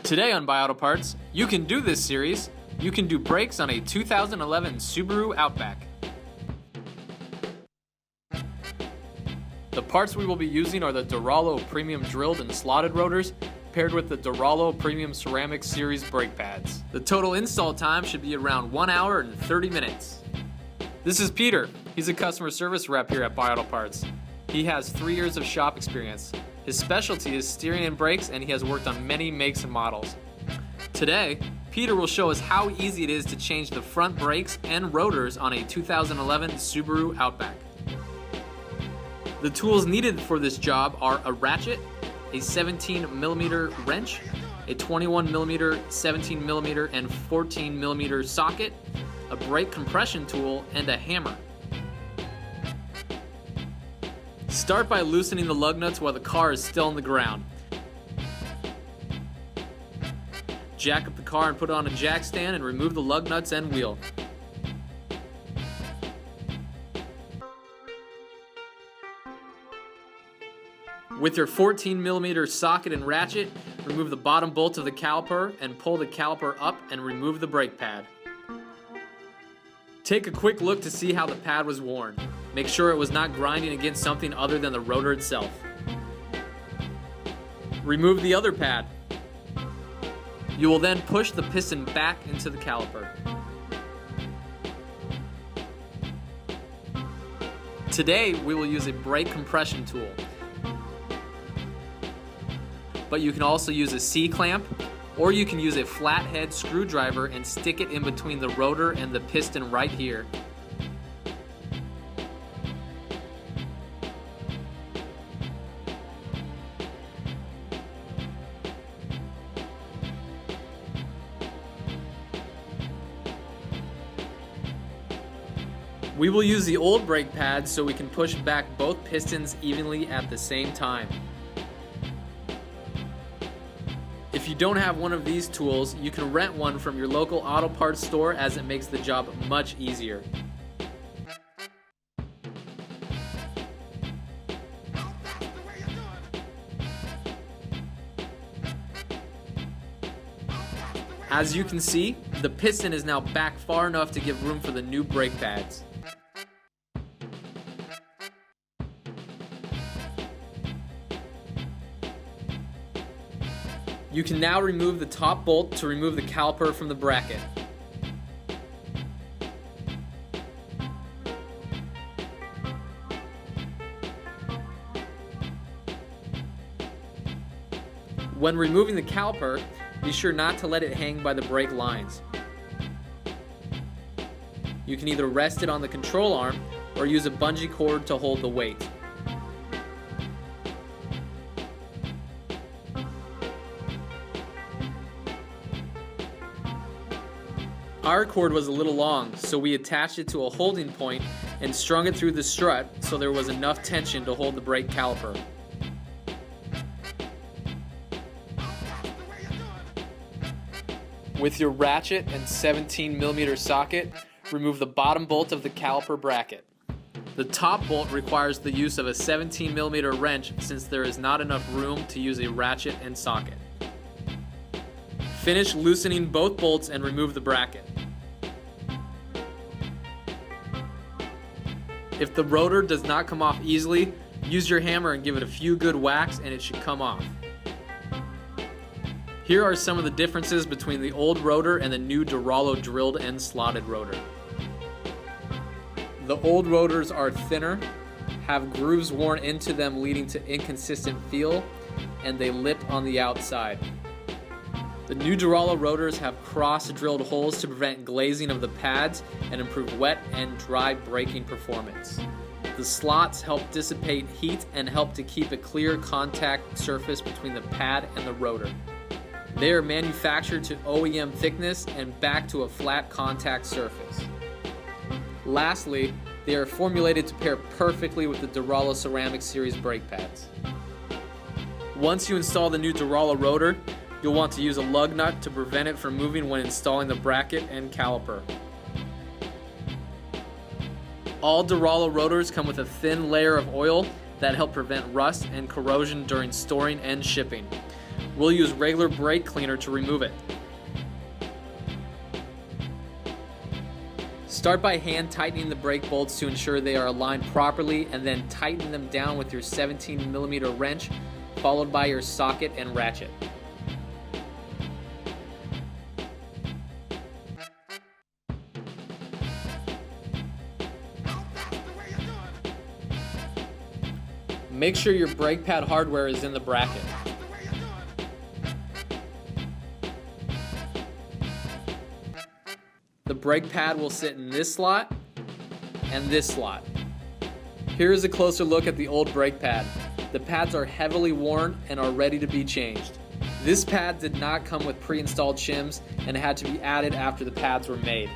Today on Buy Auto Parts, you can do this series. You can do brakes on a 2011 Subaru Outback. The parts we will be using are the Duralo premium drilled and slotted rotors paired with the Duralo premium ceramic series brake pads. The total install time should be around 1 hour and 30 minutes. This is Peter. He's a customer service rep here at Buy Auto Parts. He has 3 years of shop experience. His specialty is steering and brakes, and he has worked on many makes and models. Today, Peter will show us how easy it is to change the front brakes and rotors on a 2011 Subaru Outback. The tools needed for this job are a ratchet, a 17mm wrench, a 21mm, 17mm, and 14mm socket, a brake compression tool, and a hammer. Start by loosening the lug nuts while the car is still on the ground. Jack up the car and put it on a jack stand and remove the lug nuts and wheel. With your 14mm socket and ratchet, remove the bottom bolt of the caliper and pull the caliper up and remove the brake pad. Take a quick look to see how the pad was worn. Make sure it was not grinding against something other than the rotor itself. Remove the other pad. You will then push the piston back into the caliper. Today, we will use a brake compression tool. But you can also use a C-clamp, or you can use a flathead screwdriver and stick it in between the rotor and the piston right here. We will use the old brake pads so we can push back both pistons evenly at the same time. If you don't have one of these tools, you can rent one from your local auto parts store, as it makes the job much easier. As you can see, the piston is now back far enough to give room for the new brake pads. You can now remove the top bolt to remove the caliper from the bracket. When removing the caliper, be sure not to let it hang by the brake lines. You can either rest it on the control arm or use a bungee cord to hold the weight. Our cord was a little long, so we attached it to a holding point and strung it through the strut so there was enough tension to hold the brake caliper. With your ratchet and 17mm socket, remove the bottom bolt of the caliper bracket. The top bolt requires the use of a 17mm wrench since there is not enough room to use a ratchet and socket. Finish loosening both bolts and remove the bracket. If the rotor does not come off easily, use your hammer and give it a few good whacks and it should come off. Here are some of the differences between the old rotor and the new Duralo drilled and slotted rotor. The old rotors are thinner, have grooves worn into them leading to inconsistent feel, and they lip on the outside. The new Duralo rotors have cross-drilled holes to prevent glazing of the pads and improve wet and dry braking performance. The slots help dissipate heat and help to keep a clear contact surface between the pad and the rotor. They are manufactured to OEM thickness and back to a flat contact surface. Lastly, they are formulated to pair perfectly with the Duralo ceramic series brake pads. Once you install the new Duralo rotor, you'll want to use a lug nut to prevent it from moving when installing the bracket and caliper. All Duralo rotors come with a thin layer of oil that help prevent rust and corrosion during storing and shipping. We'll use regular brake cleaner to remove it. Start by hand tightening the brake bolts to ensure they are aligned properly, and then tighten them down with your 17mm wrench, followed by your socket and ratchet. Make sure your brake pad hardware is in the bracket. The brake pad will sit in this slot and this slot. Here is a closer look at the old brake pad. The pads are heavily worn and are ready to be changed. This pad did not come with pre-installed shims and had to be added after the pads were made.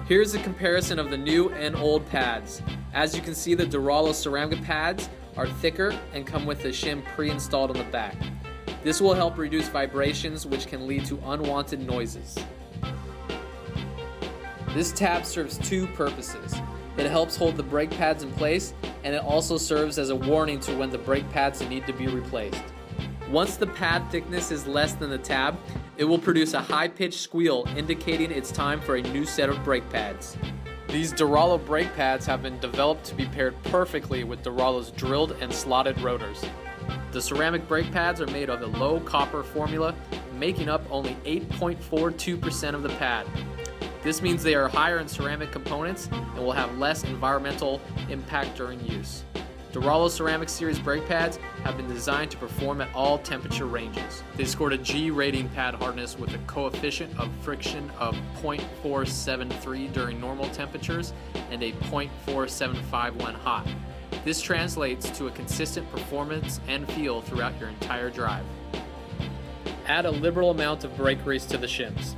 Here's a comparison of the new and old pads. As you can see, the Duralo ceramic pads are thicker and come with the shim pre-installed on the back. This will help reduce vibrations, which can lead to unwanted noises. This tab serves two purposes. It helps hold the brake pads in place, and it also serves as a warning to when the brake pads need to be replaced. Once the pad thickness is less than the tab, it will produce a high-pitched squeal indicating it's time for a new set of brake pads. These Duralo brake pads have been developed to be paired perfectly with Duralo's drilled and slotted rotors. The ceramic brake pads are made of a low copper formula, making up only 8.42% of the pad. This means they are higher in ceramic components and will have less environmental impact during use. Duralo Ceramic Series brake pads have been designed to perform at all temperature ranges. They scored a G rating pad hardness with a coefficient of friction of 0.473 during normal temperatures and a 0.475 when hot. This translates to a consistent performance and feel throughout your entire drive. Add a liberal amount of brake grease to the shims.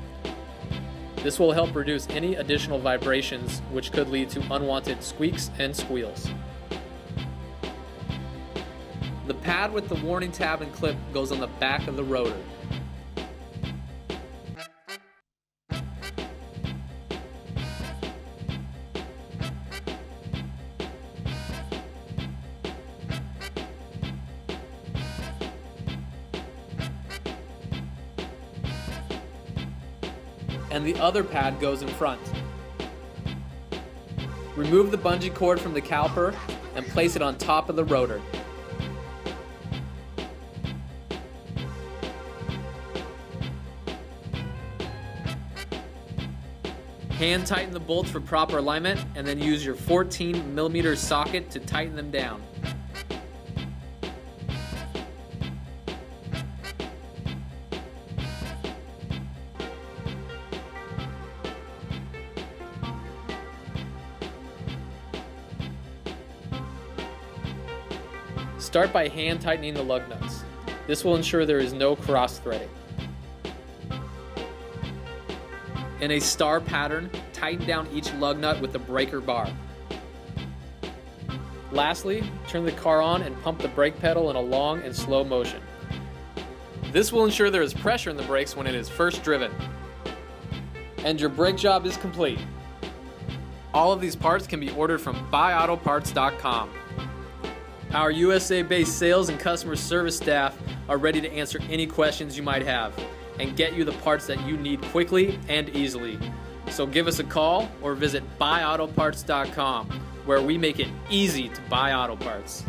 This will help reduce any additional vibrations, which could lead to unwanted squeaks and squeals. The pad with the warning tab and clip goes on the back of the rotor. And the other pad goes in front. Remove the bungee cord from the caliper and place it on top of the rotor. Hand tighten the bolts for proper alignment, and then use your 14mm socket to tighten them down. Start by hand tightening the lug nuts. This will ensure there is no cross threading. In a star pattern, tighten down each lug nut with the breaker bar. Lastly, turn the car on and pump the brake pedal in a long and slow motion. This will ensure there is pressure in the brakes when it is first driven. And your brake job is complete. All of these parts can be ordered from buyautoparts.com. Our USA-based sales and customer service staff are ready to answer any questions you might have and get you the parts that you need quickly and easily. So give us a call or visit buyautoparts.com, where we make it easy to buy auto parts.